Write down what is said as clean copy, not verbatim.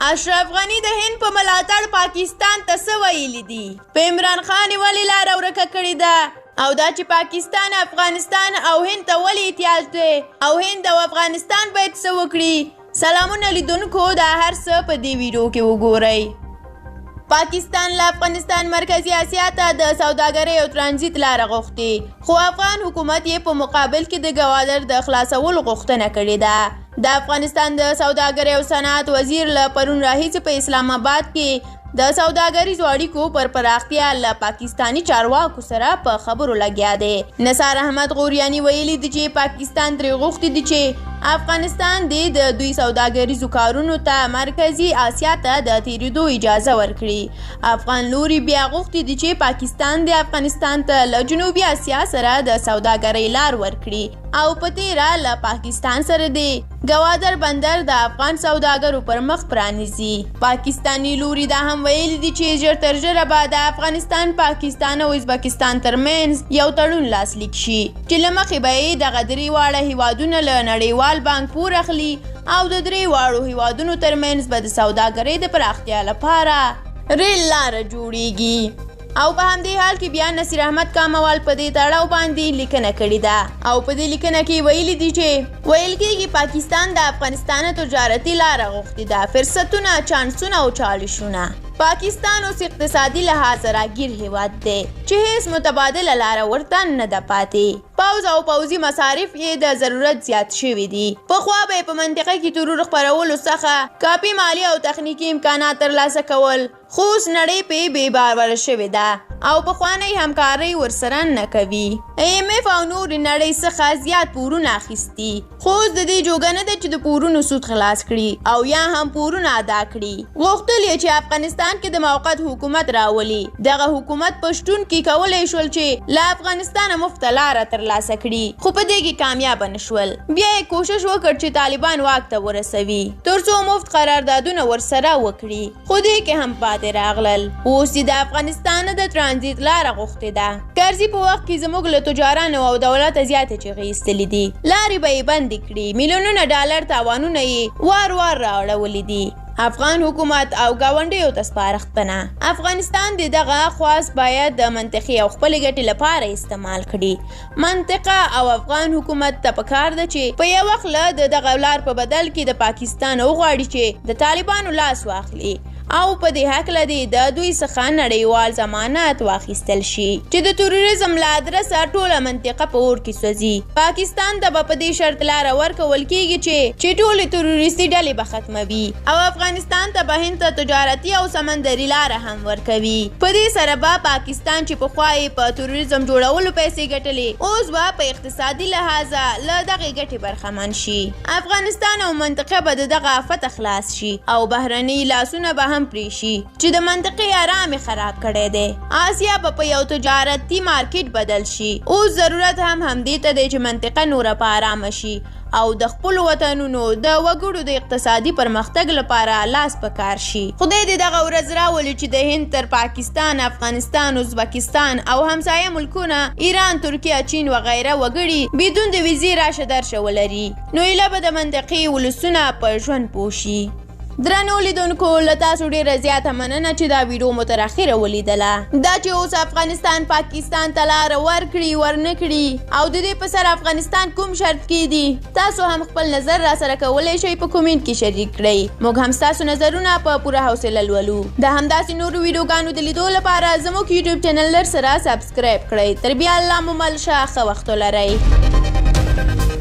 اشرف غني د هند په ملاتړ پاکستان ته څه ویلي دي؟ په عمران خان ولې لاره ورکه کړې ده او دا چې پاکستان افغانستان او هند ته ولې احتیاج دی او هند او افغانستان باید څه وکړي؟ سلامونه لیدونکو، دا هر څه په دې ویډیو کې وګورئ. پاکستان له افغانستان مرکزی اسیا ته د سوداګرۍ او ترانزیت لاره غوښتې، خو افغان حکومت یې په مقابل کې د ګوادر د خلاصولو غوښتنه کړې ده. د افغانستان د سوداګرۍ او صنعت وزیر له پرون راهیسې په اسلام آباد کې د سوداګریزو اړیکو پر پراختیا له پاکستانی چارواکو سره په خبرو لګیا دی. نثار احمد غوریاني ویلي دي چې پاکستان ترې غوښتي دي چې افغانستان د دوی سوداګریزو کارونو ته مرکزی اسیا ته د تیریدو اجازه ورکړي. افغان لوري بیا غوښتي دي چې پاکستان د افغانستان ته له جنوبي اسیا سره د سوداګرۍ لار ورکړي او په تیره له پاکستان سره دی ګوادر بندر د افغان سوداګرو پر مخ پرانیزي. پاکستانی لوري دا هم ویلي دي چې ژر تر ژره به د افغانستان، پاکستان او ازبکستان ترمنځ یو تړون لاسلیک شي چې له مخې به یې دغه درې واړه هیوادونه له نړیوال بانک پور اخلي او د درې واړو هیوادونو ترمنځ به د سوداګرۍ د پراختیا لپاره ریل لاره جوړیږي. او په همدې حال کې بیا نصیر احمد کاموال په دې تړاو باندې لیکنه کړې ده او په دې لیکنه کې ویلي دي چې ویل کېږي پاکستان د افغانستان تجارتي لاره غوښتې ده، فرصتونه، چانسونه او چالشونه. پاکستان اوس اقتصادي لحاظ راګیر هیواد دی چې هیڅ متبادله لاره ورته نه ده پاتې. پوځ او پوځي مصارف یې د ضرورت زیات شوي دي. پخوا به یې په منطقه کې ترور خپرولو څخه کافي مالي او تخنیکي امکانات ترلاسه کول، خو اوس نړۍ پې بې باوره شوې ده او پخوانۍ همکارۍ ورسره نه کوي. IMF او نورې نړۍ څخه زیات پورونه اخیستي، خو اوس د دې جوګه نه ده چې د پورونو سود خلاص کړي او یا هم پورونه ادا کړي. غوښتل یې چې افغانستان کې د موقت حکومت راولي. دغه حکومت په شتون کې کولی شول چې له افغانستانه مفته لاره ترلاسه کړي، خو په دې کې کامیابه نه شول. بیا یې کوشش وکړ چې طالبان واک ته ورسوي تر څو مفت قراردادونه ورسره وکړي، خو دې کې هم پاتې راغلل. اوس یې د افغانستان د ترانزیت لاره غوښتې ده. کرزي په وخت کې زموږ له تجارانو او دولته زیاتې چغې ایستلې دي، لارې به یې بندې کړي، میلیونونه ډالر تاوانونه یې وار وار راوړولي دي. افغان حکومت او ګاونډیو ته سپارښتنه: افغانستان د دغه خواست باید د منطقي او خپلې ګټې لپاره استعمال کړي. منطقه او افغان حکومت ته پکار ده چې په یو وخت له دغه لار په بدل کې د پاکستان وغواړي چې د طالبانو لاس واخلي او په دې هکله د دوی څخه نړیوال ضمانت واخیستل شي چې د تروریزم له ادرسه ټوله منطقه په اور کې سوځي. پاکستان ته به په دې شرط لاره ورکول کیږي چې ټولې تروریستي ډلې به ختموي او افغانستان ته به هند ته تجارتي او سمندري لاره هم ورکوي. په دې سره به پاکستان چې پخوا یې په تروریزم جوړولو پیسې ګټلې، اوس به په اقتصادي لحاظه له دغې ګټې برخمن شي. افغانستان او منطقه به د دغه آفت خلاص شي او بهرني لاسونه به هم پریشي چې د منطقې آرام خراب کړی دی. آسیا په یو تجارتي مارکیټ بدل شي. اوس ضرورت هم همدې ته دی چې منطقه نوره په آرامه شي او د خپلو وطنونو د وګړو د اقتصادي پرمختګ لپاره لاس په کار شي. خدای دې دغه ورځ راولي چې د هند تر پاکستان، افغانستان، ازبکستان او همسایه ملکونه ایران، ترکیه، چین وغیره وګړي بدون د ویزې راشه درشه ولري، نو ایله به د منطقې ولسونه په ژوند پوه شي. درنو لیدونکو، له تاسو ډیره زیاته مننه چې دا ویډیو مو تر اخره ولیدله. دا چې اوس افغانستان پاکستان ته لاره ورکړي ورنه کړي او د دې په سر افغانستان کوم شرط کېدي، تاسو هم خپل نظر را سره کولی شئ په کومنټ کې شریک کړئ. موږ هم ستاسو نظرونه په پوره حوصله لولو. د همداسې نورو ویډیوګانو د لیدو لپاره زموږ یوټیوب چینل سره سبسکرایب کړئ. تر بیا الله مو مل شه، ښه وخت ولرئ.